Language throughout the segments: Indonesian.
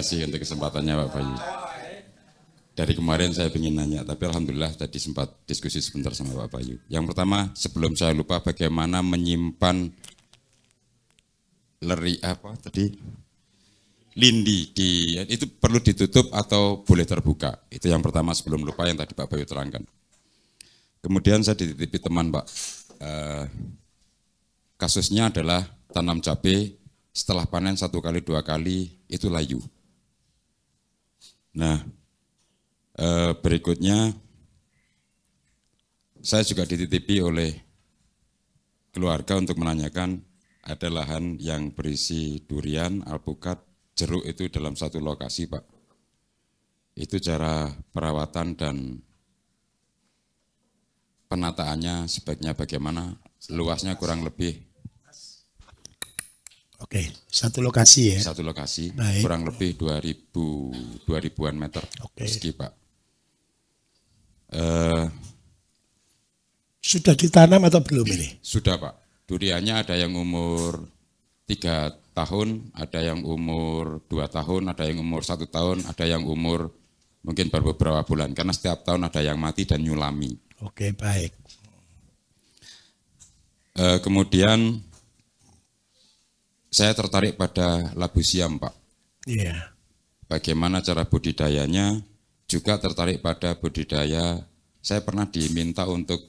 kasih untuk kesempatannya Pak Bayu. Dari kemarin saya ingin nanya, tapi alhamdulillah tadi sempat diskusi sebentar sama Pak Bayu. Yang pertama, sebelum saya lupa, bagaimana menyimpan lindi itu perlu ditutup atau boleh terbuka? Itu yang pertama sebelum lupa yang tadi Pak Bayu terangkan. Kemudian saya dititipi teman Pak, kasusnya adalah tanam cabai setelah panen 1 kali 2 kali itu layu. Nah, berikutnya saya juga dititipi oleh keluarga untuk menanyakan ada lahan yang berisi durian, alpukat, jeruk itu dalam satu lokasi Pak. Itu cara perawatan dan penataannya sebaiknya bagaimana? Luasnya kurang lebih. Oke, satu lokasi ya? Satu lokasi, baik. Kurang lebih 2000-an meter persegi Pak. Sudah ditanam atau belum ini? Sudah Pak. Duriannya ada yang umur 3 tahun, ada yang umur 2 tahun, ada yang umur 1 tahun, ada yang umur mungkin baru beberapa bulan. Karena setiap tahun ada yang mati dan nyulami. Oke, baik. Kemudian saya tertarik pada labu siam Pak. Iya. Bagaimana cara budidayanya, juga tertarik pada budidaya. Saya pernah diminta untuk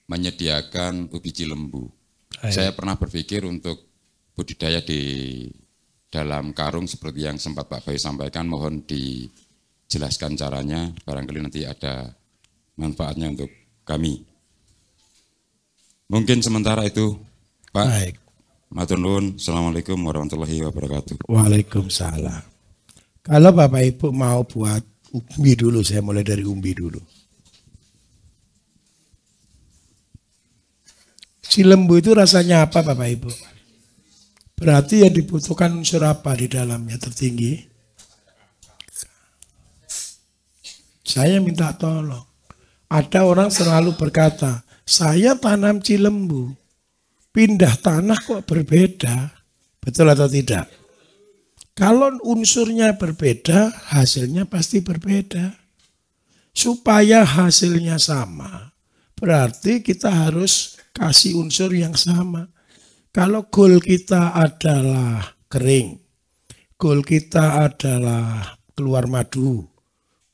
menyediakan ubi cilembu. Saya pernah berpikir untuk budidaya di dalam karung seperti yang sempat Pak Bayu sampaikan, mohon dijelaskan caranya, barangkali nanti ada manfaatnya untuk kami. Mungkin sementara itu Pak. Baik. Matur nuwun. Assalamualaikum warahmatullahi wabarakatuh. Waalaikumsalam. Kalau Bapak Ibu mau buat umbi dulu, saya mulai dari umbi dulu. Cilembu itu rasanya apa Bapak Ibu? Berarti yang dibutuhkan unsur apa di dalamnya tertinggi? Saya minta tolong. Ada orang selalu berkata, saya tanam cilembu, pindah tanah kok berbeda. Betul atau tidak? Kalau unsurnya berbeda, hasilnya pasti berbeda. Supaya hasilnya sama, berarti kita harus kasih unsur yang sama. Kalau goal kita adalah kering, goal kita adalah keluar madu,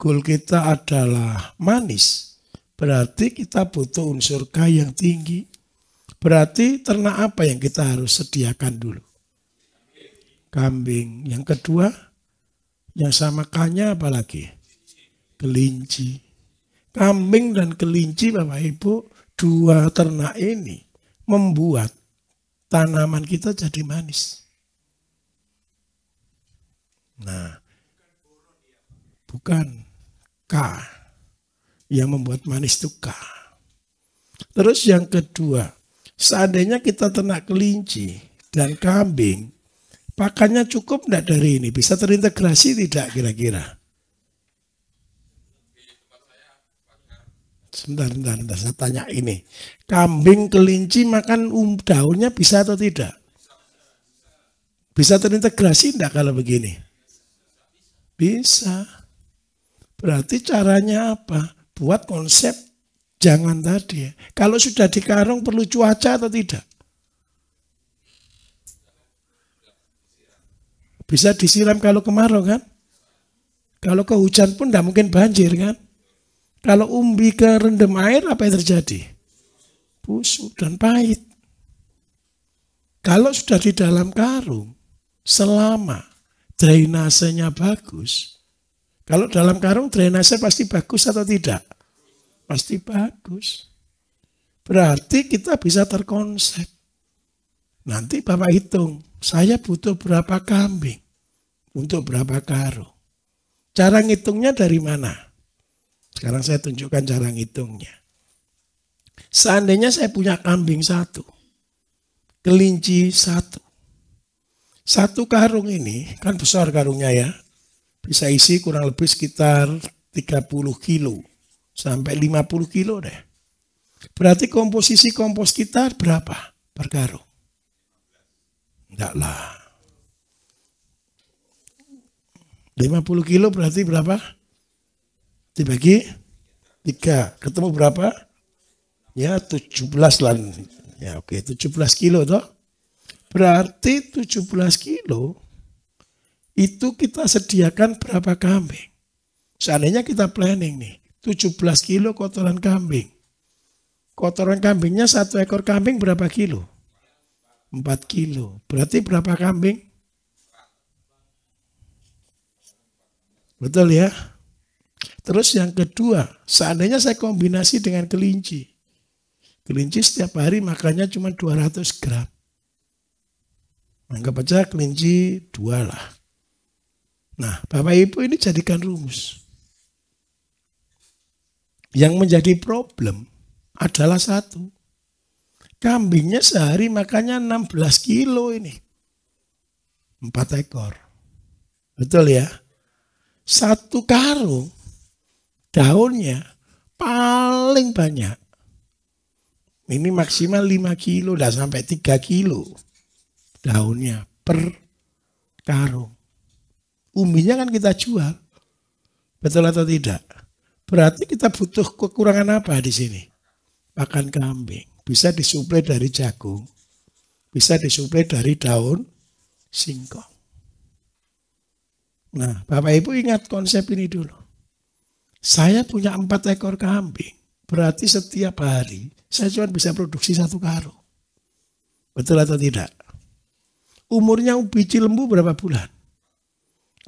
goal kita adalah manis, berarti kita butuh unsur K yang tinggi. Berarti ternak apa yang kita harus sediakan dulu? Kambing. Yang kedua, yang sama K-nya apa lagi? Kelinci. Kambing dan kelinci Bapak Ibu, dua ternak ini membuat tanaman kita jadi manis. Nah, bukan K. Yang membuat manis itu K. Terus yang kedua, seandainya kita ternak kelinci dan kambing, pakannya cukup enggak dari ini? Bisa terintegrasi tidak kira-kira? Sebentar, saya tanya ini. Kambing, kelinci makan daunnya bisa atau tidak? Bisa terintegrasi enggak kalau begini? Bisa. Berarti caranya apa? Buat konsep jangan tadi ya. Kalau sudah di karung perlu cuaca atau tidak? Bisa disiram kalau kemarau kan? Kalau ke hujan pun tidak mungkin banjir kan? Kalau umbi kerendam air apa yang terjadi? Busuk dan pahit. Kalau sudah di dalam karung, selama drainasenya bagus. Kalau dalam karung drainase pasti bagus atau tidak? Pasti bagus. Berarti kita bisa terkonsep. Nanti Bapak hitung, saya butuh berapa kambing untuk berapa karung. Cara ngitungnya dari mana? Sekarang saya tunjukkan cara ngitungnya. Seandainya saya punya kambing 1, kelinci 1. 1 karung ini, kan besar karungnya ya. Bisa isi kurang lebih sekitar 30 kilo sampai 50 kilo deh. Berarti komposisi kompos kita berapa per karung? Enggak lah. 50 kilo berarti berapa? Dibagi 3. Ketemu berapa? Ya 17 lah. Ya oke, 17 kilo toh. Berarti 17 kilo itu kita sediakan berapa kambing? Seandainya kita planning nih, 17 kilo kotoran kambing. Kotoran kambingnya 1 ekor kambing berapa kilo? 4 kilo. Berarti berapa kambing? Betul ya? Terus yang kedua, seandainya saya kombinasi dengan kelinci. Kelinci setiap hari makannya cuma 200 gram. Anggap aja kelinci 2 lah. Nah, Bapak Ibu ini jadikan rumus. Yang menjadi problem adalah satu. Kambingnya sehari makannya 16 kilo ini. 4 ekor. Betul ya? 1 karung daunnya paling banyak. Ini maksimal 5 kilo, dah sampai 3 kilo daunnya per karung. Umbinya kan kita jual. Betul atau tidak? Berarti kita butuh kekurangan apa di sini? Pakan kambing. Bisa disuplai dari jagung. Bisa disuplai dari daun singkong. Nah, Bapak Ibu ingat konsep ini dulu. Saya punya 4 ekor kambing. Berarti setiap hari saya cuma bisa produksi 1 karung. Betul atau tidak? Umurnya biji lembu berapa bulan?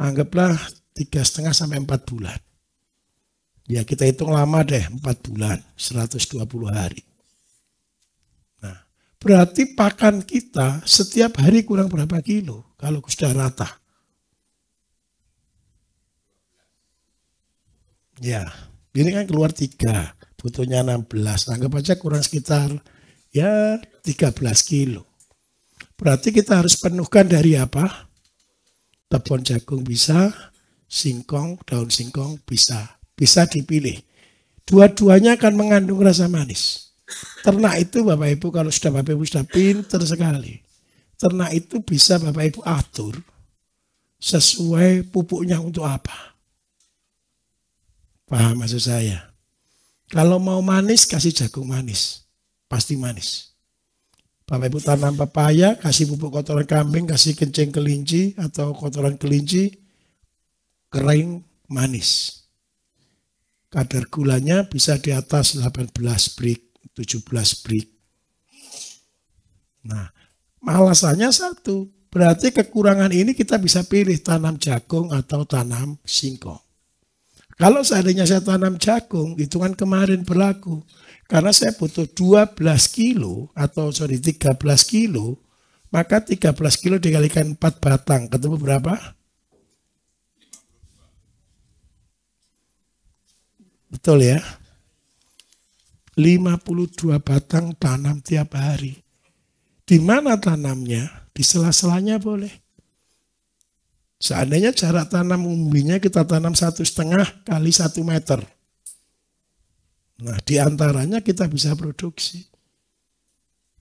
Anggaplah 3,5 sampai 4 bulan. Ya kita hitung lama deh, 4 bulan, 120 hari. Nah, berarti pakan kita setiap hari kurang berapa kilo kalau sudah rata? Ya, ini kan keluar 3, butuhnya 16. Anggap aja kurang sekitar ya 13 kilo. Berarti kita harus penuhkan dari apa? Tepung jagung bisa, singkong, daun singkong bisa. Bisa dipilih. Dua-duanya akan mengandung rasa manis. Ternak itu Bapak Ibu kalau sudah Bapak Ibu sudah pinter sekali. Ternak itu bisa Bapak Ibu atur sesuai pupuknya untuk apa. Paham maksud saya? Kalau mau manis, kasih jagung manis. Pasti manis. Bapak Ibu tanam pepaya, kasih pupuk kotoran kambing, kasih kencing kelinci atau kotoran kelinci, kering manis. Kadar gulanya bisa di atas 18 brik, 17 brik. Nah, alasannya satu. Berarti kekurangan ini kita bisa pilih tanam jagung atau tanam singkong. Kalau seandainya saya tanam jagung, hitungan kemarin berlaku. Karena saya butuh 12 kilo atau 13 kilo, maka 13 kilo dikalikan 4 batang. Ketemu berapa? Betul ya? 52 batang tanam tiap hari. Di mana tanamnya? Di sela-selanya boleh. Seandainya jarak tanam umbinya kita tanam 1,5 kali 1 meter. Nah, di antaranya kita bisa produksi.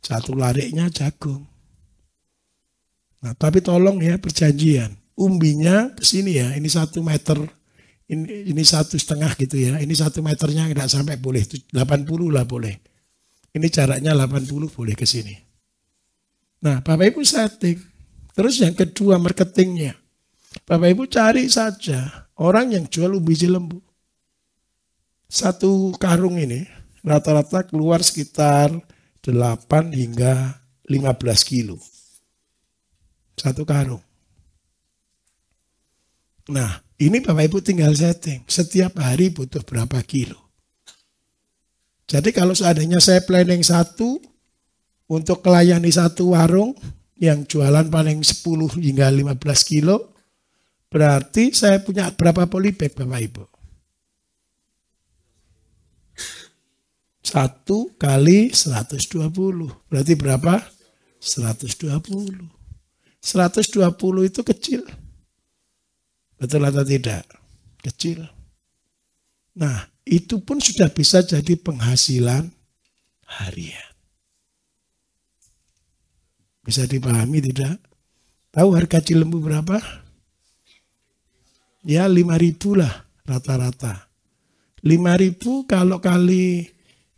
1 lariknya jagung. Nah, tapi tolong ya perjanjian. Umbinya ke sini ya, ini 1 meter. Ini 1,5 gitu ya. Ini 1 meternya tidak sampai boleh. 80 lah boleh. Ini jaraknya 80 boleh ke sini. Nah, Bapak Ibu setting. Terus yang kedua marketingnya. Bapak Ibu cari saja orang yang jual ubi lembu. 1 karung ini rata-rata keluar sekitar 8 hingga 15 kilo. 1 karung. Nah, ini Bapak Ibu tinggal setting. Setiap hari butuh berapa kilo. Jadi kalau seandainya saya planning 1 untuk melayani 1 warung yang jualan paling 10 hingga 15 kilo, berarti saya punya berapa polybag Bapak Ibu? 1 kali 120. Berarti berapa? 120. 120 itu kecil. Betul atau tidak? Kecil. Nah, itu pun sudah bisa jadi penghasilan harian. Bisa dipahami tidak? Tahu harga cilembu berapa? Ya 5.000 lah rata-rata. 5.000 kalau kali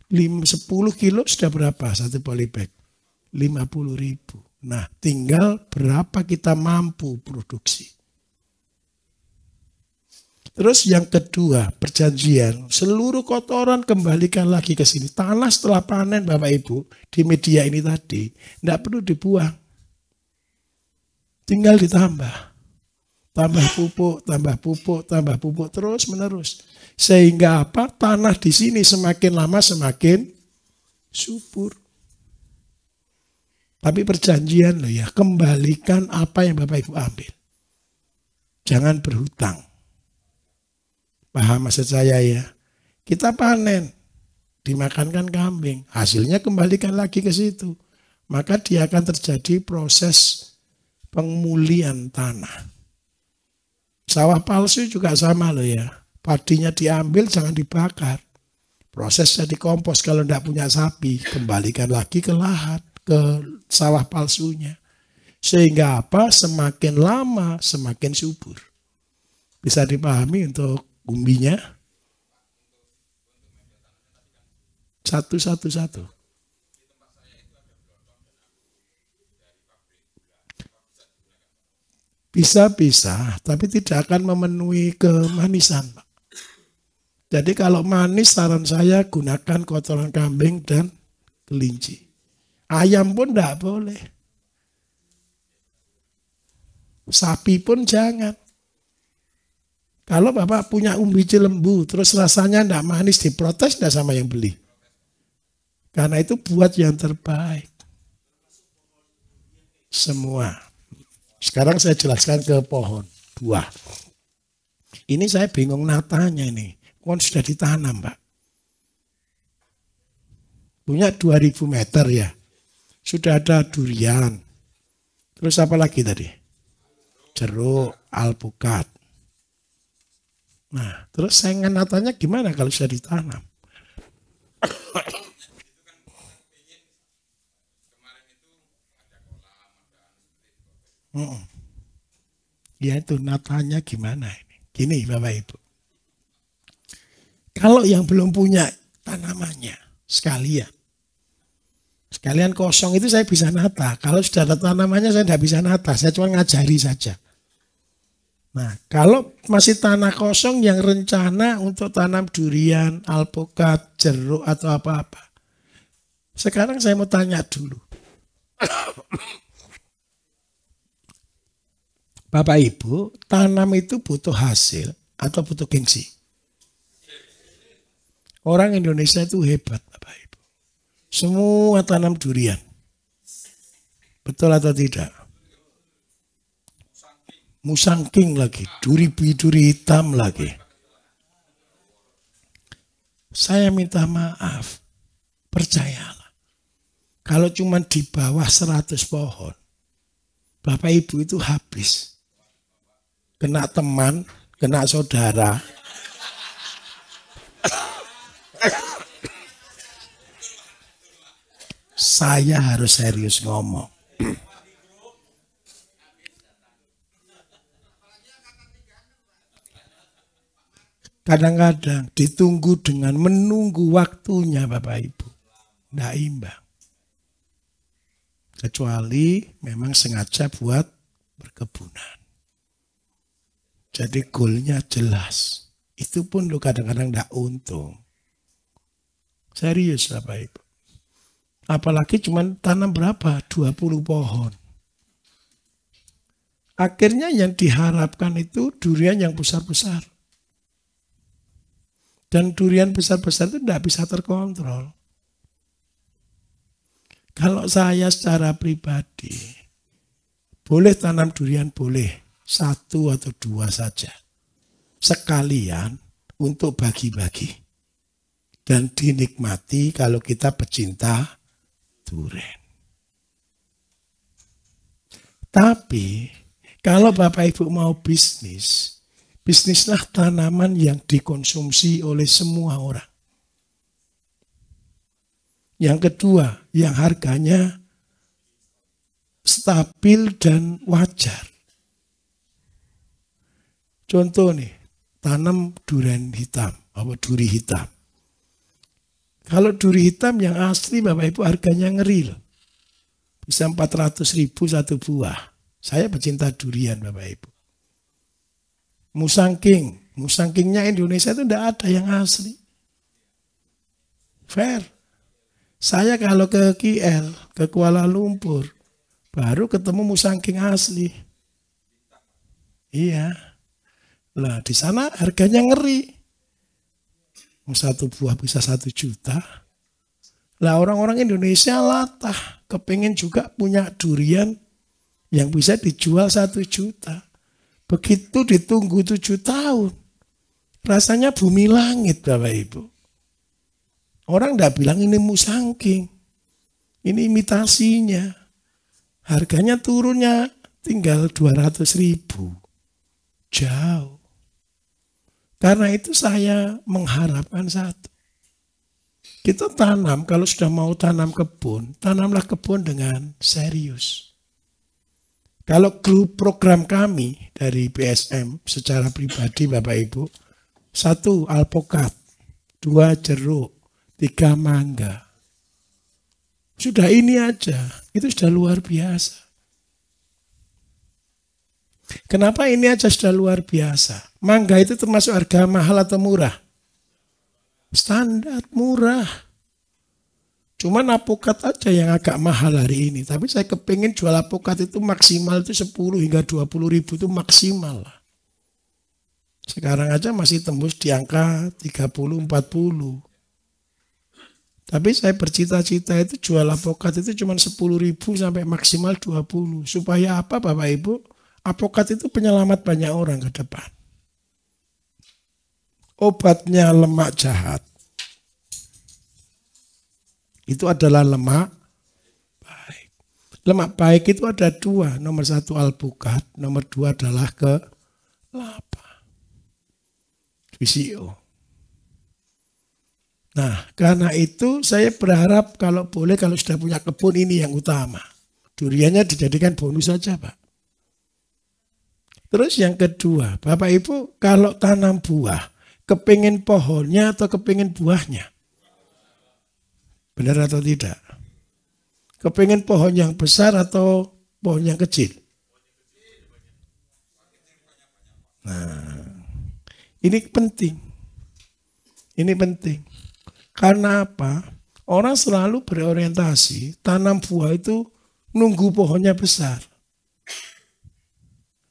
10 kilo sudah berapa satu polybag? 50.000. Nah, tinggal berapa kita mampu produksi. Terus yang kedua, perjanjian. Seluruh kotoran kembalikan lagi ke sini. Tanah setelah panen Bapak Ibu di media ini tadi, tidak perlu dibuang. Tinggal ditambah. Tambah pupuk, tambah pupuk, tambah pupuk, terus menerus. Sehingga apa? Tanah di sini semakin lama semakin subur. Tapi perjanjian loh ya, kembalikan apa yang Bapak Ibu ambil. Jangan berhutang. Paham maksud saya ya? Kita panen, dimakankan kambing, hasilnya kembalikan lagi ke situ. Maka dia akan terjadi proses pemulihan tanah. Sawah palsu juga sama loh ya. Padinya diambil jangan dibakar. Proses jadi kompos kalau tidak punya sapi, kembalikan lagi ke lahan, ke sawah palsunya. Sehingga apa? Semakin lama semakin subur. Bisa dipahami untuk umbinya? Satu. Bisa, tapi tidak akan memenuhi kemanisan. Jadi kalau manis saran saya gunakan kotoran kambing dan kelinci. Ayam pun tidak boleh. Sapi pun jangan. Kalau Bapak punya umbi cilembu, terus rasanya tidak manis, diprotes tidak sama yang beli. Karena itu buat yang terbaik. Semua. Sekarang saya jelaskan ke pohon, buah. Ini saya bingung natanya ini. Pohon sudah ditanam, Pak. Punya 2000 meter ya. Sudah ada durian. Terus apa lagi tadi? Jeruk, alpukat. Nah, terus saingan natanya gimana kalau sudah ditanam? Ya itu natanya gimana ini? Gini Bapak Ibu. Kalau yang belum punya tanamannya sekalian kosong itu saya bisa nata. Kalau sudah ada tanamannya saya tidak bisa nata. Saya cuma ngajari saja. Nah, kalau masih tanah kosong yang rencana untuk tanam durian, alpukat, jeruk atau apa-apa. Sekarang saya mau tanya dulu. Bapak Ibu, tanam itu butuh hasil atau butuh gengsi? Orang Indonesia itu hebat, Bapak Ibu. Semua tanam durian. Betul atau tidak? Musangking lagi, duri hitam lagi. Saya minta maaf, percayalah. Kalau cuma di bawah 100 pohon, Bapak Ibu itu habis. Kena teman, kena saudara. Saya harus serius ngomong. Kadang-kadang ditunggu dengan menunggu waktunya Bapak Ibu. Tidak imbang. Kecuali memang sengaja buat perkebunan. Jadi goalnya jelas. Itu pun lo kadang-kadang tidak untung. Serius Bapak Ibu. Apalagi cuma tanam berapa? 20 pohon. Akhirnya yang diharapkan itu durian yang besar-besar. Dan durian besar-besar itu tidak bisa terkontrol. Kalau saya secara pribadi, boleh tanam durian, boleh. 1 atau 2 saja. Sekalian untuk bagi-bagi. Dan dinikmati kalau kita pecinta durian. Tapi, kalau Bapak Ibu mau bisnislah tanaman yang dikonsumsi oleh semua orang. Yang kedua, yang harganya stabil dan wajar. Contoh nih, tanam durian hitam, duri hitam. Kalau duri hitam yang asli Bapak Ibu harganya ngeri loh. Bisa 400.000 satu buah. Saya pecinta durian Bapak Ibu. Musangkingnya Indonesia itu tidak ada yang asli. Fair. Saya kalau ke KL, ke Kuala Lumpur, baru ketemu musangking asli. Iya. Lah di sana harganya ngeri. Satu buah bisa 1 juta. Lah orang-orang Indonesia latah, kepengen juga punya durian yang bisa dijual 1 juta. Begitu ditunggu 7 tahun, rasanya bumi langit Bapak Ibu. Orang tidak bilang ini musangking, ini imitasinya. Harganya turunnya tinggal 200.000. Jauh. Karena itu saya mengharapkan satu. Kita tanam, kalau sudah mau tanam kebun, tanamlah kebun dengan serius. Kalau grup program kami dari BSM secara pribadi Bapak Ibu, 1 alpukat, 2 jeruk, 3 mangga. Sudah ini aja, itu sudah luar biasa. Kenapa ini aja sudah luar biasa? Mangga itu termasuk harga mahal atau murah? Standar murah. Cuman apokat aja yang agak mahal hari ini. Tapi saya kepingin jual apokat itu maksimal itu 10 hingga 20.000 itu maksimal. Sekarang aja masih tembus di angka 30-40. Tapi saya bercita-cita itu jual apokat itu cuma 10.000 sampai maksimal 20. Supaya apa Bapak Ibu? Apokat itu penyelamat banyak orang ke depan. Obatnya lemak jahat. Itu adalah lemak baik. Lemak baik itu ada 2. Nomor 1 alpukat, nomor 2 adalah kelapa. VCO. Nah, karena itu saya berharap kalau boleh, kalau sudah punya kebun ini yang utama. Duriannya dijadikan bonus saja Pak. Terus yang kedua, Bapak Ibu kalau tanam buah, kepingin pohonnya atau kepingin buahnya? Benar atau tidak? Kepingin pohon yang besar atau pohon yang kecil? Nah, ini penting. Ini penting. Karena apa? Orang selalu berorientasi, tanam buah itu nunggu pohonnya besar.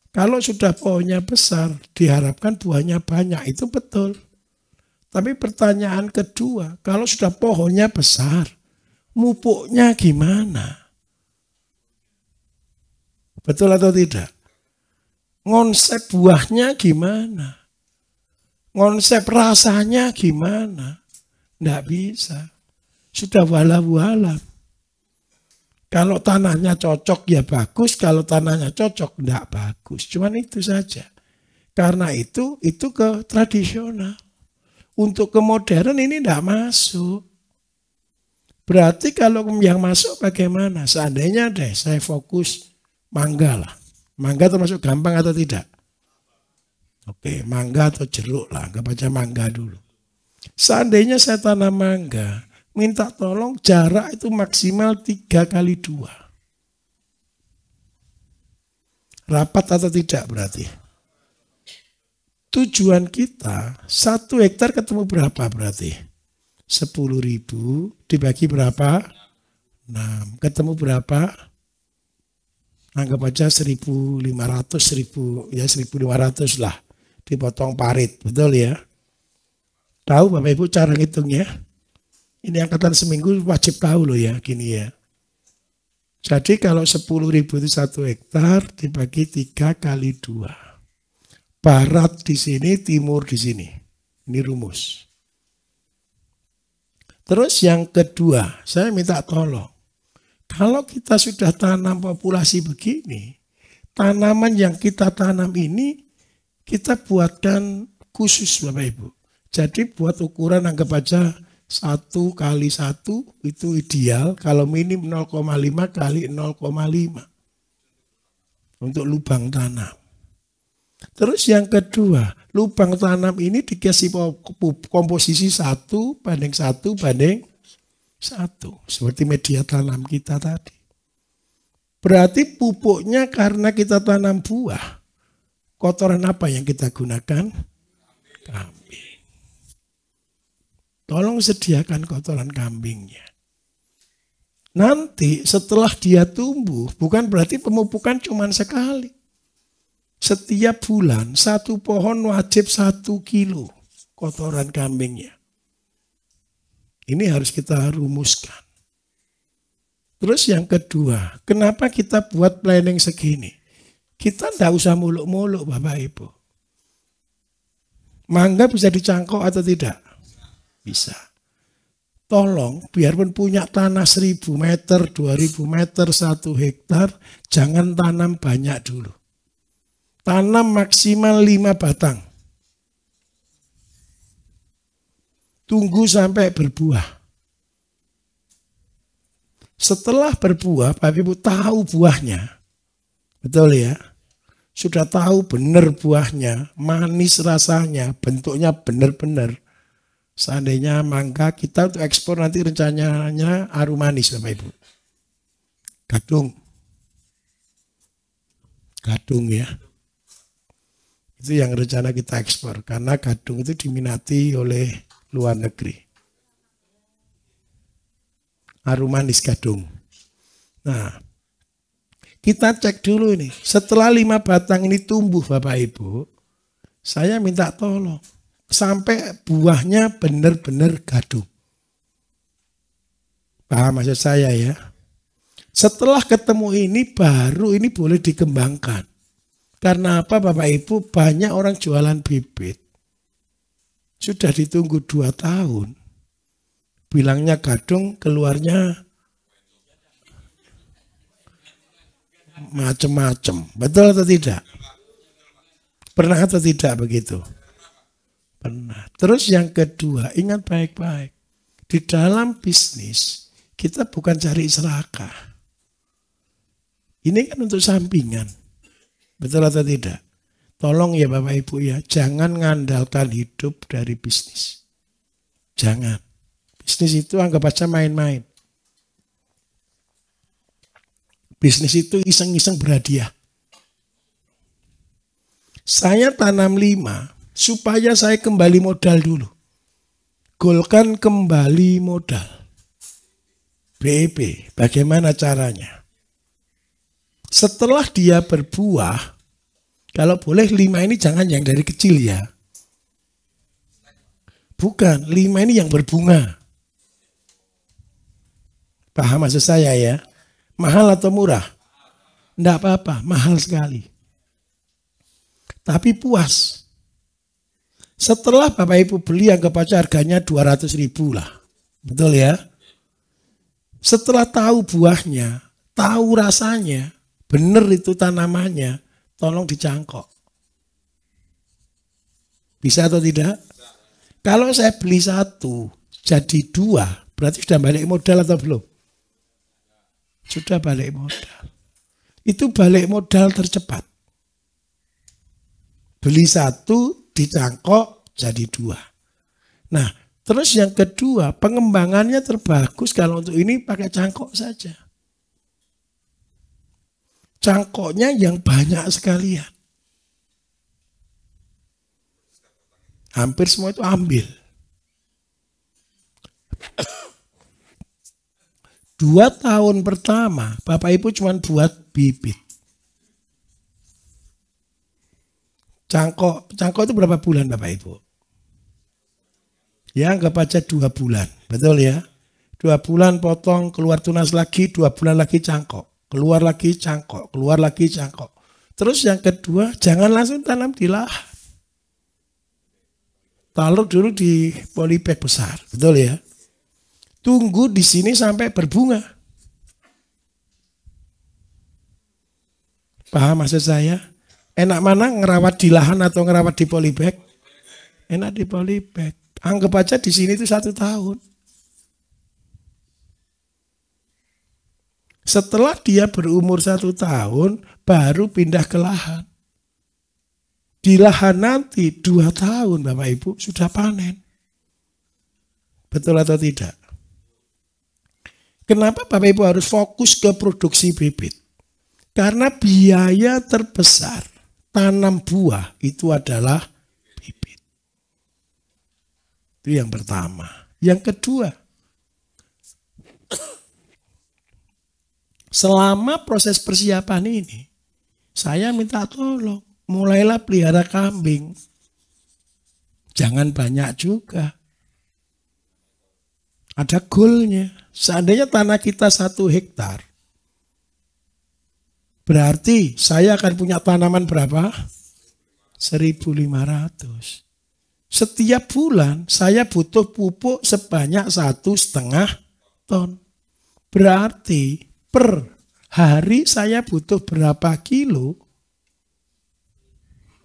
Kalau sudah pohonnya besar, diharapkan buahnya banyak, itu betul. Tapi pertanyaan kedua, kalau sudah pohonnya besar, mupuknya gimana? Betul atau tidak? Konsep buahnya gimana? Konsep rasanya gimana? Tidak bisa. Sudah walau-walau. Kalau tanahnya cocok ya bagus, kalau tanahnya cocok tidak bagus. Cuman itu saja. Karena itu ke tradisional. Untuk ke modern ini tidak masuk. Berarti kalau yang masuk bagaimana? Seandainya deh saya fokus mangga lah. Mangga termasuk gampang atau tidak? Oke, mangga atau jeruk lah. Anggap aja mangga dulu. Seandainya saya tanam mangga, minta tolong jarak itu maksimal 3x2. Rapat atau tidak berarti? Tujuan kita 1 hektar ketemu berapa berarti? 10.000 dibagi berapa? 6. Ketemu berapa? Anggap aja 1.500, 1.500 lah. Dipotong parit, betul ya? Tahu Bapak Ibu cara ngitungnya? Ini angkatan seminggu wajib tahu loh ya, gini ya. Jadi kalau 10.000 itu 1 hektar dibagi 3x2. Barat di sini, timur di sini. Ini rumus. Terus yang kedua, saya minta tolong. Kalau kita sudah tanam populasi begini, tanaman yang kita tanam ini kita buatkan khusus Bapak Ibu. Jadi buat ukuran anggap aja 1x1 itu ideal, kalau minim 0,5 x 0,5 untuk lubang tanam. Terus yang kedua, lubang tanam ini dikasih komposisi 1:1:1. Seperti media tanam kita tadi. Berarti pupuknya karena kita tanam buah. Kotoran apa yang kita gunakan? Kambing. Tolong sediakan kotoran kambingnya. Nanti setelah dia tumbuh, bukan berarti pemupukan cuma sekali. Setiap bulan satu pohon wajib 1 kilo kotoran kambingnya. Ini harus kita rumuskan. Terus yang kedua, kenapa kita buat planning segini? Kita tidak usah muluk-muluk Bapak Ibu. Mangga bisa dicangkok atau tidak? Bisa. Tolong, biarpun punya tanah 1.000 meter, 2.000 meter, 1 hektar, jangan tanam banyak dulu. Tanam maksimal 5 batang. Tunggu sampai berbuah. Setelah berbuah, Bapak Ibu tahu buahnya. Betul ya? Sudah tahu benar buahnya, manis rasanya, bentuknya benar-benar. Seandainya mangga kita untuk ekspor nanti rencananya arum manis Bapak Ibu. Gadung ya. Itu yang rencana kita ekspor. Karena gadung itu diminati oleh luar negeri. Arum manis gadung. Nah, kita cek dulu ini. Setelah 5 batang ini tumbuh Bapak Ibu, saya minta tolong. Sampai buahnya benar-benar gadung. Paham maksud saya ya? Setelah ketemu ini baru ini boleh dikembangkan. Karena apa Bapak Ibu? Banyak orang jualan bibit. Sudah ditunggu 2 tahun. Bilangnya gadung, keluarnya macam-macam. Betul atau tidak? Pernah atau tidak begitu? Pernah. Terus yang kedua, ingat baik-baik. Di dalam bisnis, kita bukan cari serakah. Ini kan untuk sampingan. Betul atau tidak? Tolong ya Bapak Ibu ya, jangan ngandalkan hidup dari bisnis. Jangan. Bisnis itu anggap aja main-main. Bisnis itu iseng-iseng berhadiah. Saya tanam 5 supaya saya kembali modal dulu. Golkan kembali modal. BEP, bagaimana caranya? Setelah dia berbuah, kalau boleh 5 ini jangan yang dari kecil ya. Bukan, 5 ini yang berbunga. Paham maksud saya ya? Mahal atau murah? Tidak apa-apa, mahal sekali. Tapi puas. Setelah Bapak Ibu beli anggap aja harganya 200.000 lah. Betul ya? Setelah tahu buahnya, tahu rasanya, benar itu tanamannya, tolong dicangkok. Bisa atau tidak? Kalau saya beli 1, jadi 2, berarti sudah balik modal atau belum? Sudah balik modal. Itu balik modal tercepat. Beli 1, dicangkok jadi 2. Nah, terus yang kedua, pengembangannya terbagus kalau untuk ini pakai cangkok saja. Cangkoknya yang banyak sekalian. Hampir semua itu ambil. 2 tahun pertama, Bapak Ibu cuma buat bibit. Cangkok itu berapa bulan Bapak Ibu? Ya anggap aja 2 bulan, betul ya? 2 bulan potong, keluar tunas lagi, 2 bulan lagi cangkok. Keluar lagi cangkok, keluar lagi cangkok. Terus yang kedua, jangan langsung tanam di lahan. Taruh dulu di polybag besar, betul ya? Tunggu di sini sampai berbunga. Paham maksud saya? Enak mana ngerawat di lahan atau ngerawat di polybag? Enak di polybag. Anggap aja di sini itu 1 tahun. Setelah dia berumur 1 tahun, baru pindah ke lahan. Di lahan nanti 2 tahun Bapak Ibu sudah panen. Betul atau tidak? Kenapa Bapak Ibu harus fokus ke produksi bibit? Karena biaya terbesar tanam buah itu adalah bibit. Itu yang pertama. Yang kedua, selama proses persiapan ini, saya minta tolong, mulailah pelihara kambing. Jangan banyak juga. Ada goalnya. Seandainya tanah kita 1 hektar, berarti saya akan punya tanaman berapa? 1.500. Setiap bulan saya butuh pupuk sebanyak 1,5 ton. Berarti per hari saya butuh berapa kilo?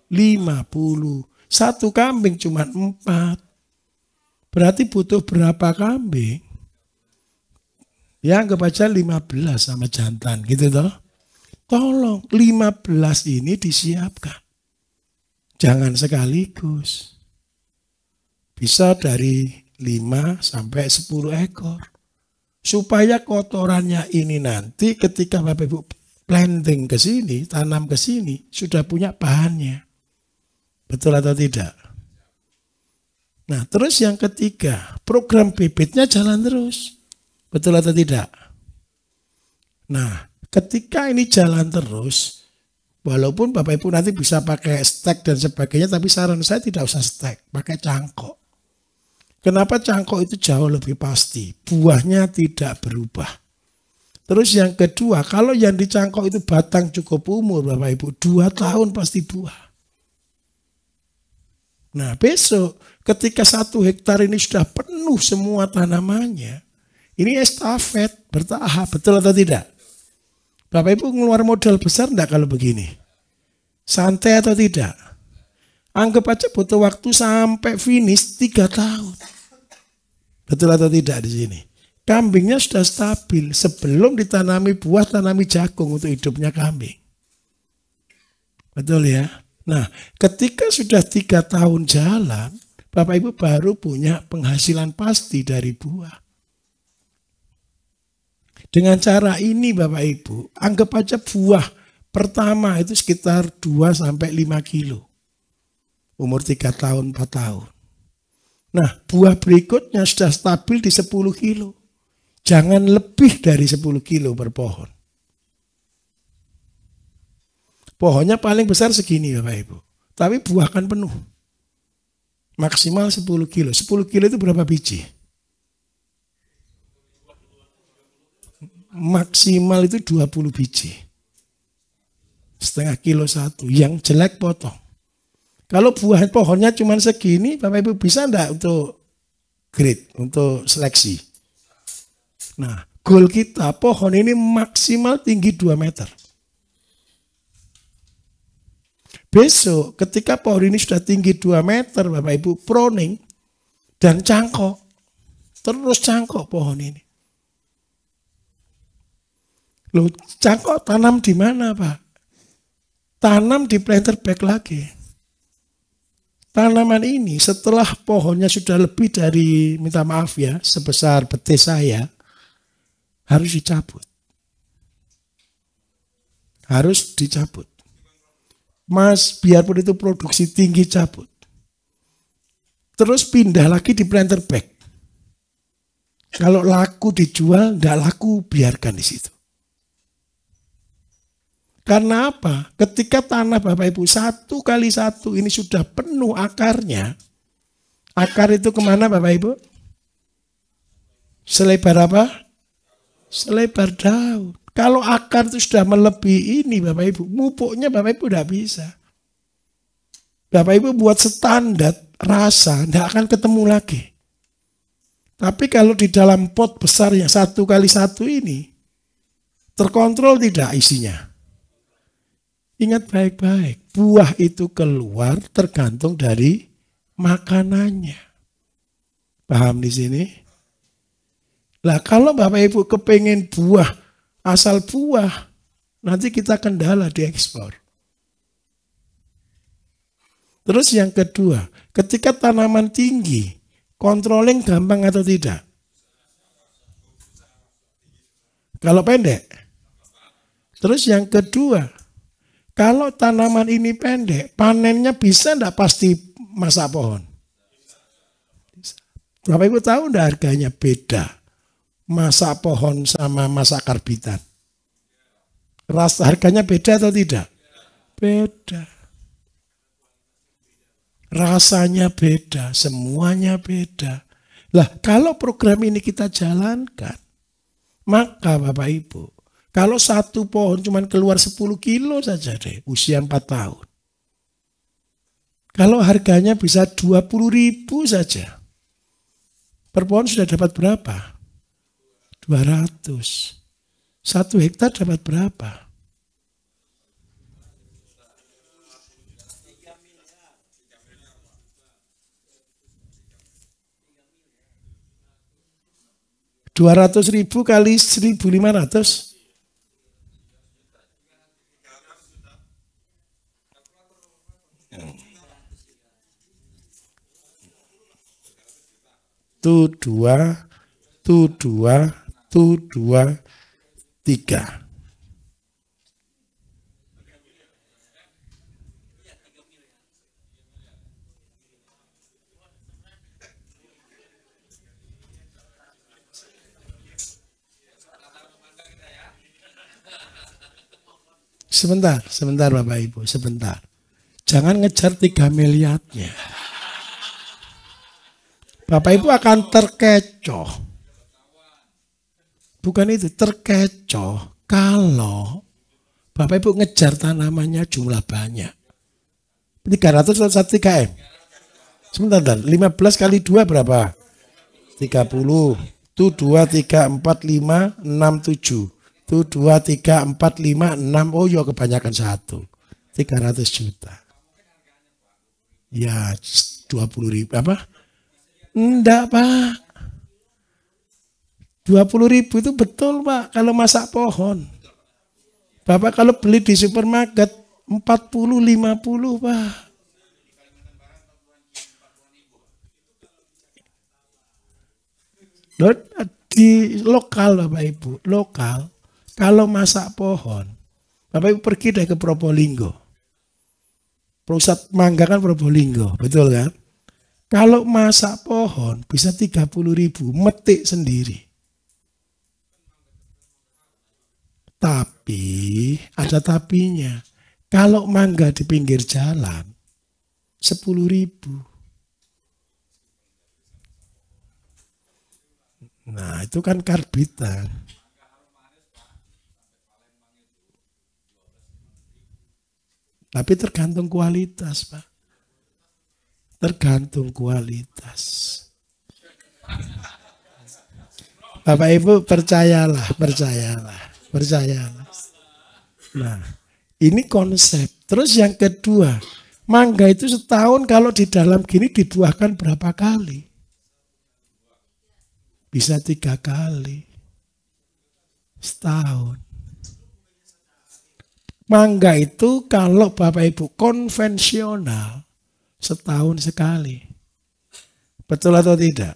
50. 1 kambing cuma 4. Berarti butuh berapa kambing? Ya anggap aja 15 sama jantan gitu toh. Tolong 15 ini disiapkan. Jangan sekaligus. Bisa dari 5 sampai 10 ekor. Supaya kotorannya ini nanti ketika Bapak Ibu planting ke sini, tanam ke sini, sudah punya bahannya. Betul atau tidak? Nah, terus yang ketiga, program bibitnya jalan terus. Betul atau tidak? Nah, ketika ini jalan terus, walaupun Bapak Ibu nanti bisa pakai stek dan sebagainya, tapi saran saya tidak usah stek, pakai cangkok. Kenapa cangkok itu jauh lebih pasti? Buahnya tidak berubah. Terus yang kedua, kalau yang di cangkok itu batang cukup umur Bapak Ibu, 2 tahun pasti buah. Nah besok ketika 1 hektar ini sudah penuh semua tanamannya, ini estafet bertahap, betul atau tidak? Bapak Ibu ngeluar modal besar enggak kalau begini? Santai atau tidak? Anggap aja butuh waktu sampai finish 3 tahun. Betul atau tidak di sini? Kambingnya sudah stabil. Sebelum ditanami buah, tanami jagung untuk hidupnya kambing. Betul ya? Nah, ketika sudah 3 tahun jalan, Bapak Ibu baru punya penghasilan pasti dari buah. Dengan cara ini Bapak Ibu, anggap aja buah pertama itu sekitar 2-5 kilo. Umur 3 tahun, 4 tahun. Nah, buah berikutnya sudah stabil di 10 kilo. Jangan lebih dari 10 kilo per pohon. Pohonnya paling besar segini Bapak Ibu. Tapi buah kan penuh. Maksimal 10 kilo. 10 kilo itu berapa biji? Maksimal itu 20 biji. Setengah kilo 1. Yang jelek potong. Kalau buah pohonnya cuma segini, Bapak Ibu bisa enggak untuk grade, untuk seleksi? Nah, goal kita pohon ini maksimal tinggi 2 meter. Besok ketika pohon ini sudah tinggi 2 meter, Bapak Ibu pruning dan cangkok. Terus cangkok pohon ini. Loh, cangkok tanam di mana, Pak? Tanam di planter bag lagi. Tanaman ini setelah pohonnya sudah lebih dari, minta maaf ya, sebesar betis saya, harus dicabut. Harus dicabut. Mas, biarpun itu produksi tinggi, cabut. Terus pindah lagi di planter bag. Kalau laku dijual, tidak laku, biarkan di situ. Karena apa? Ketika tanah Bapak Ibu 1 kali 1 ini sudah penuh akarnya. Akar itu kemana Bapak Ibu? Selebar apa? Selebar daun. Kalau akar itu sudah melebihi ini Bapak Ibu, mupuknya Bapak Ibu tidak bisa. Bapak Ibu buat standar rasa, tidak akan ketemu lagi. Tapi kalau di dalam pot besar yang 1 kali 1 ini, terkontrol tidak isinya? Ingat baik-baik, buah itu keluar tergantung dari makanannya. Paham di sini? Lah kalau Bapak Ibu kepengen buah, asal buah, nanti kita kendala diekspor. Terus yang kedua, ketika tanaman tinggi, controlling gampang atau tidak? Kalau pendek. Terus yang kedua, kalau tanaman ini pendek, panennya bisa enggak pasti masa pohon? Bapak Ibu tahu enggak harganya beda masa pohon sama masa karbitan? Harganya beda atau tidak? Beda. Rasanya beda, semuanya beda. Lah, kalau program ini kita jalankan, maka Bapak Ibu, kalau satu pohon cuma keluar 10 kilo saja deh, usia 4 tahun. Kalau harganya bisa 20.000 saja, per pohon sudah dapat berapa? 200. 1 hektar dapat berapa? Rp200.000 kali 1.500. Tuh dua, 3. Sebentar Bapak Ibu, sebentar. Jangan ngejar 3 miliarnya. Bapak Ibu akan terkecoh. Bukan itu, terkecoh kalau Bapak Ibu ngejar tanamannya jumlah banyak. 300 atau 1 3M? Sebentar, 15 kali 2 berapa? 30. Itu 2, 3, 4, 5, 6, 7. Itu 2, 3, 4, 5, 6. Oh ya kebanyakan 1. 300 juta. Ya 20.000 apa? Enggak Pak. 20.000 itu betul Pak kalau masak pohon. Bapak kalau beli di supermarket 40-50 Pak. Di lokal Bapak Ibu, lokal. Kalau masak pohon, Bapak Ibu pergi deh ke Probolinggo. Pusat mangga kan Probolinggo, betul kan? Kalau masak pohon bisa 30.000, metik sendiri. Tapi, ada tapinya. Kalau mangga di pinggir jalan, 10.000. Nah, itu kan karbitan. Tapi tergantung kualitas, Pak. Tergantung kualitas. Bapak Ibu percayalah. Nah, ini konsep. Terus yang kedua, mangga itu setahun kalau di dalam gini dibuahkan berapa kali? Bisa 3 kali. Setahun. Mangga itu kalau Bapak Ibu konvensional setahun sekali. Betul atau tidak?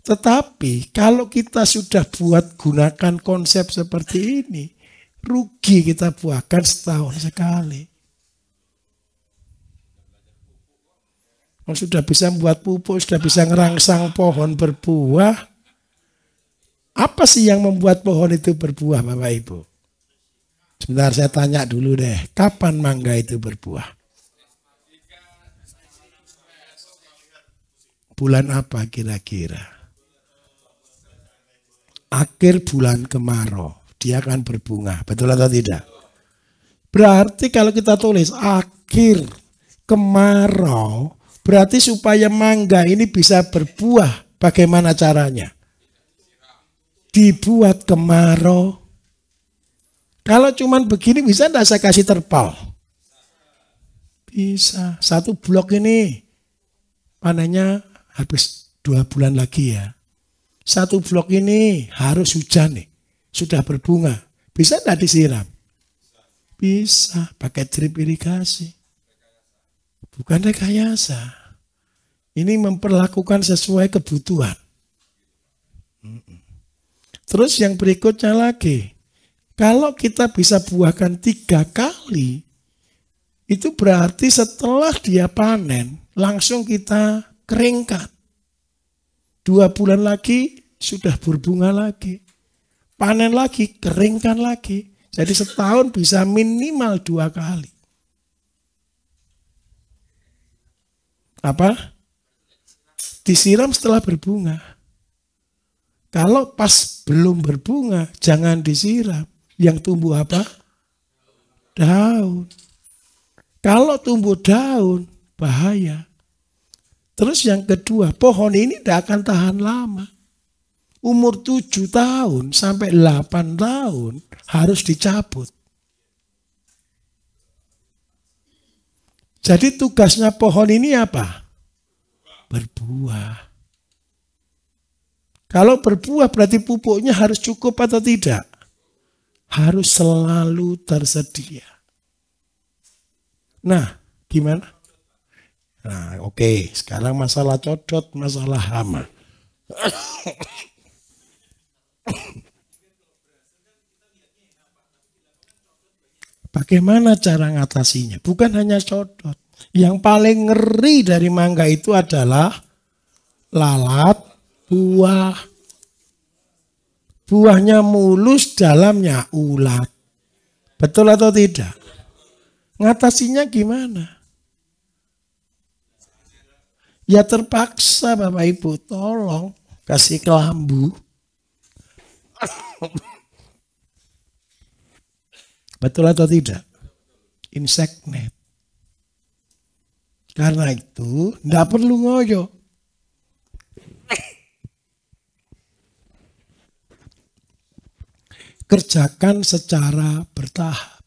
Tetapi kalau kita sudah buat gunakan konsep seperti ini, rugi kita buahkan setahun sekali. Sudah bisa membuat pupuk, sudah bisa ngerangsang pohon berbuah. Apa sih yang membuat pohon itu berbuah Bapak Ibu? Sebentar saya tanya dulu deh, kapan mangga itu berbuah? Bulan apa kira-kira? Akhir bulan kemarau, dia akan berbunga, betul atau tidak? Berarti kalau kita tulis akhir kemarau, berarti supaya mangga ini bisa berbuah, bagaimana caranya? Dibuat kemarau. Kalau cuman begini bisa enggak saya kasih terpal? Bisa. 1 blok ini panennya habis 2 bulan lagi ya. 1 blok ini harus hujan nih. Sudah berbunga. Bisa enggak disiram? Bisa. Pakai drip irigasi. Bukan rekayasa. Ini memperlakukan sesuai kebutuhan. Terus yang berikutnya lagi, kalau kita bisa buahkan 3 kali, itu berarti setelah dia panen, langsung kita keringkan. 2 bulan lagi sudah berbunga lagi. Panen lagi, keringkan lagi. Jadi setahun bisa minimal 2 kali. Apa? Disiram setelah berbunga. Kalau pas belum berbunga, jangan disiram. Yang tumbuh apa? Daun. Kalau tumbuh daun, bahaya. Terus yang kedua, pohon ini tidak akan tahan lama. Umur 7 tahun sampai 8 tahun harus dicabut. Jadi tugasnya pohon ini apa? Berbuah. Kalau berbuah berarti pupuknya harus cukup atau tidak? Harus selalu tersedia. Nah, gimana? Nah, oke. Sekarang masalah codot, masalah hama. Bagaimana cara ngatasinya? Bukan hanya codot. Yang paling ngeri dari mangga itu adalah lalat buah. Buahnya mulus, dalamnya ulat. Betul atau tidak? Ngatasinya gimana? Ya terpaksa Bapak Ibu, tolong kasih kelambu. Betul atau tidak? Insect net. Karena itu tidak perlu ngoyo. Kerjakan secara bertahap.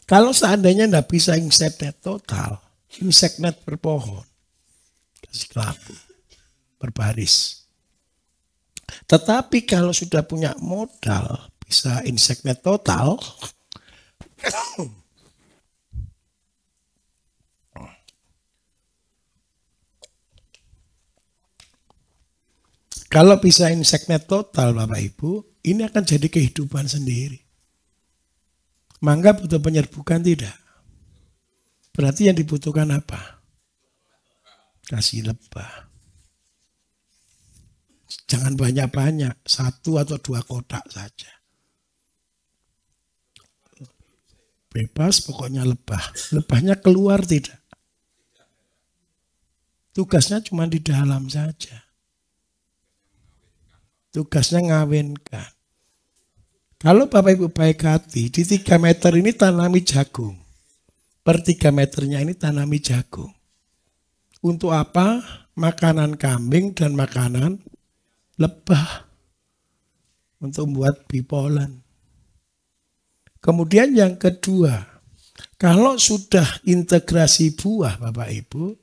Kalau seandainya tidak bisa insect net total, insect net per pohon, kasih kelambu, berbaris. Tetapi kalau sudah punya modal, bisa insect net total, kalau bisa insect net total Bapak Ibu, ini akan jadi kehidupan sendiri. Mangga butuh penyerbukan tidak? Berarti yang dibutuhkan apa? Kasih lebah. Jangan banyak-banyak, 1 atau 2 kotak saja. Bebas pokoknya lebah. Lebahnya keluar tidak? Tugasnya cuma di dalam saja. Tugasnya ngawinkan. Kalau Bapak Ibu baik hati, di 3 meter ini tanami jagung. Per 3 meternya ini tanami jagung. Untuk apa? Makanan kambing dan makanan lebah. Untuk membuat bipolen. Kemudian yang kedua, kalau sudah integrasi buah Bapak Ibu,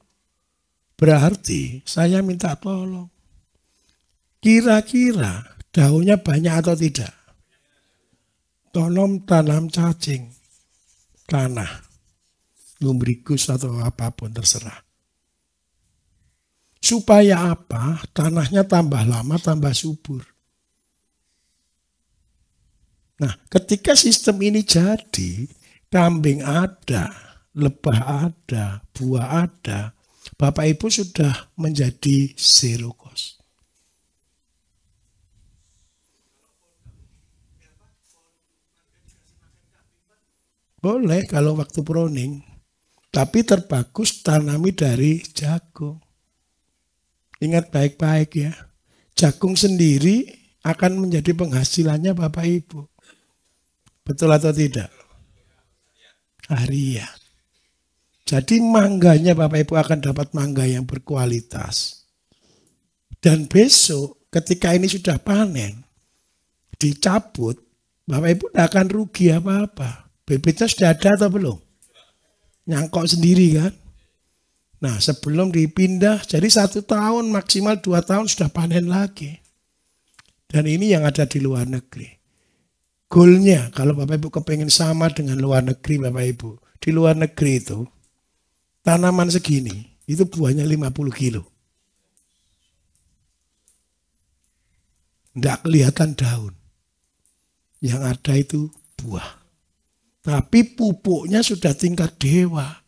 berarti saya minta tolong. Kira-kira daunnya banyak atau tidak? Tolong tanam cacing tanah, lumbrikus atau apapun terserah. Supaya apa? Tanahnya tambah lama, tambah subur. Nah, ketika sistem ini jadi, kambing ada, lebah ada, buah ada, Bapak Ibu sudah menjadi zero cost. Boleh kalau waktu pruning, tapi terbagus tanami dari jagung. Ingat baik-baik ya, jagung sendiri akan menjadi penghasilannya Bapak Ibu. Betul atau tidak? Harian. Jadi mangganya Bapak Ibu akan dapat mangga yang berkualitas. Dan besok ketika ini sudah panen, dicabut, Bapak Ibu tidak akan rugi apa-apa. Bibitnya sudah ada atau belum? Nyangkok sendiri kan? Nah sebelum dipindah, jadi 1 tahun maksimal 2 tahun sudah panen lagi. Dan ini yang ada di luar negeri. Goalnya kalau Bapak Ibu kepengen sama dengan luar negeri Bapak Ibu. Di luar negeri itu tanaman segini, itu buahnya 50 kilo. Tidak kelihatan daun. Yang ada itu buah. Tapi pupuknya sudah tingkat dewa.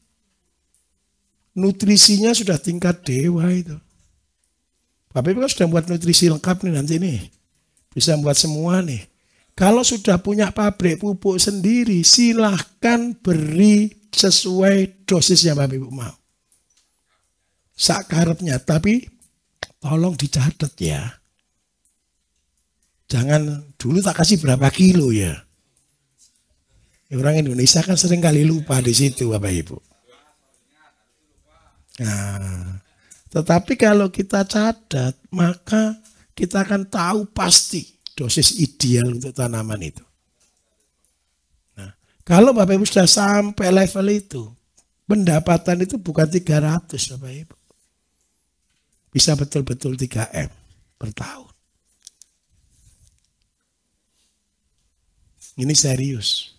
Nutrisinya sudah tingkat dewa itu. Bapak Ibu kan sudah buat nutrisi lengkap nih nanti nih. Bisa buat semua nih. Kalau sudah punya pabrik pupuk sendiri, silahkan beri sesuai dosis yang Bapak Ibu mau. Sakarepnya, tapi tolong dicatat ya. Jangan dulu tak kasih berapa kilo ya. Orang Indonesia kan sering kali lupa di situ Bapak Ibu. Nah, tetapi kalau kita catat, maka kita akan tahu pasti dosis ideal untuk tanaman itu. Nah, kalau Bapak Ibu sudah sampai level itu, pendapatan itu bukan 300 Bapak Ibu. Bisa betul-betul 3M per tahun. Ini serius.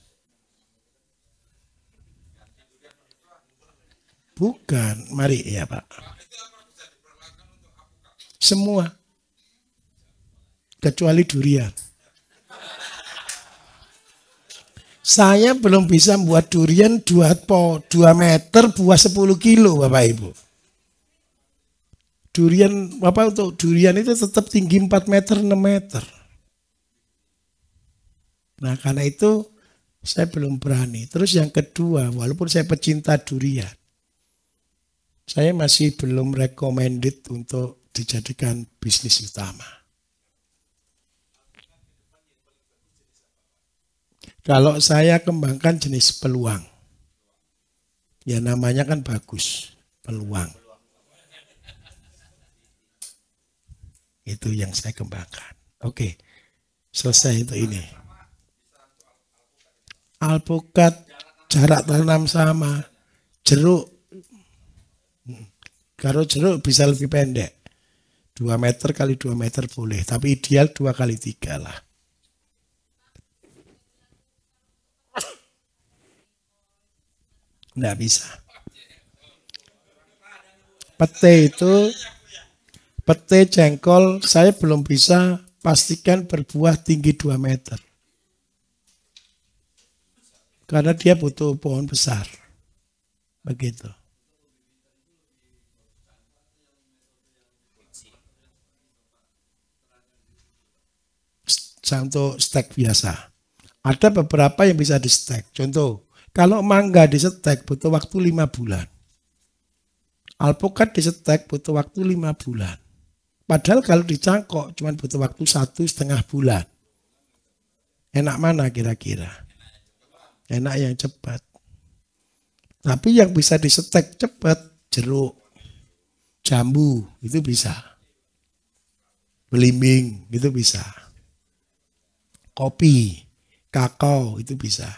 Bukan, mari ya Pak. Semua. Kecuali durian. Saya belum bisa membuat durian 2 meter buah 10 kilo Bapak Ibu. Durian, Bapak untuk durian itu tetap tinggi 4 meter, 6 meter. Nah karena itu saya belum berani. Terus yang kedua, walaupun saya pecinta durian, saya masih belum recommended untuk dijadikan bisnis utama. Kalau saya kembangkan jenis peluang, ya namanya kan bagus, peluang. Itu yang saya kembangkan. Oke, selesai itu ini. Alpukat jarak tanam sama, jeruk. Kalau jeruk bisa lebih pendek. 2 meter kali 2 meter boleh, tapi ideal 2 kali 3 lah. Nggak bisa. Pete jengkol saya belum bisa pastikan berbuah tinggi 2 meter. Karena dia butuh pohon besar. Begitu. Untuk stek biasa. Ada beberapa yang bisa di stek. Contoh, kalau mangga di stek butuh waktu 5 bulan. Alpukat di stek butuh waktu 5 bulan. Padahal kalau dicangkok cuma butuh waktu 1,5 bulan. Enak mana kira-kira? Enak yang cepat. Tapi yang bisa disetek cepat, jeruk, jambu, itu bisa. Belimbing, itu bisa. Kopi, kakao, itu bisa.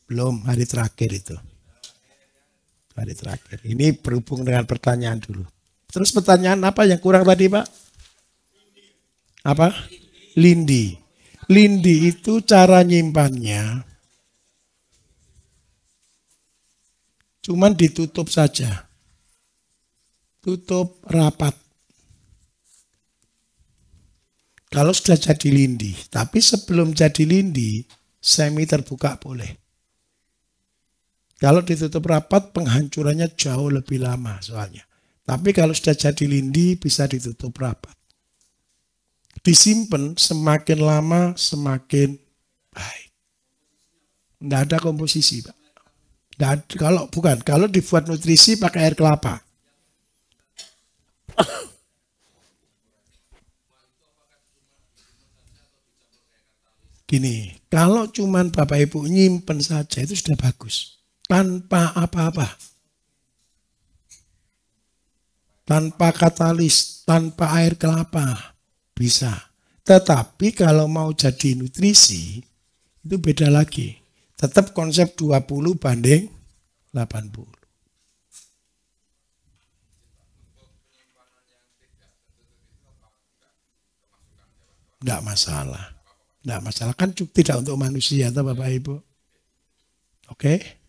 Belum, hari terakhir itu. Hari terakhir. Ini berhubung dengan pertanyaan dulu. Terus pertanyaan apa yang kurang tadi Pak? Apa? Lindi. Lindi itu cara nyimpannya cuman ditutup saja. Tutup rapat. Kalau sudah jadi lindi, tapi sebelum jadi lindi, semi terbuka boleh. Kalau ditutup rapat, penghancurannya jauh lebih lama soalnya. Tapi kalau sudah jadi lindi, bisa ditutup rapat. Disimpan semakin lama semakin baik. Tidak ada komposisi, Pak. Kalau dibuat nutrisi pakai air kelapa. Gini, kalau cuman Bapak Ibu nyimpen saja itu sudah bagus. Tanpa apa-apa. Tanpa katalis, tanpa air kelapa. Bisa. Tetapi kalau mau jadi nutrisi, itu beda lagi. Tetap konsep 20 banding 80. Enggak masalah. Tidak masalah, kan tidak untuk manusia, atau Bapak Ibu. Oke?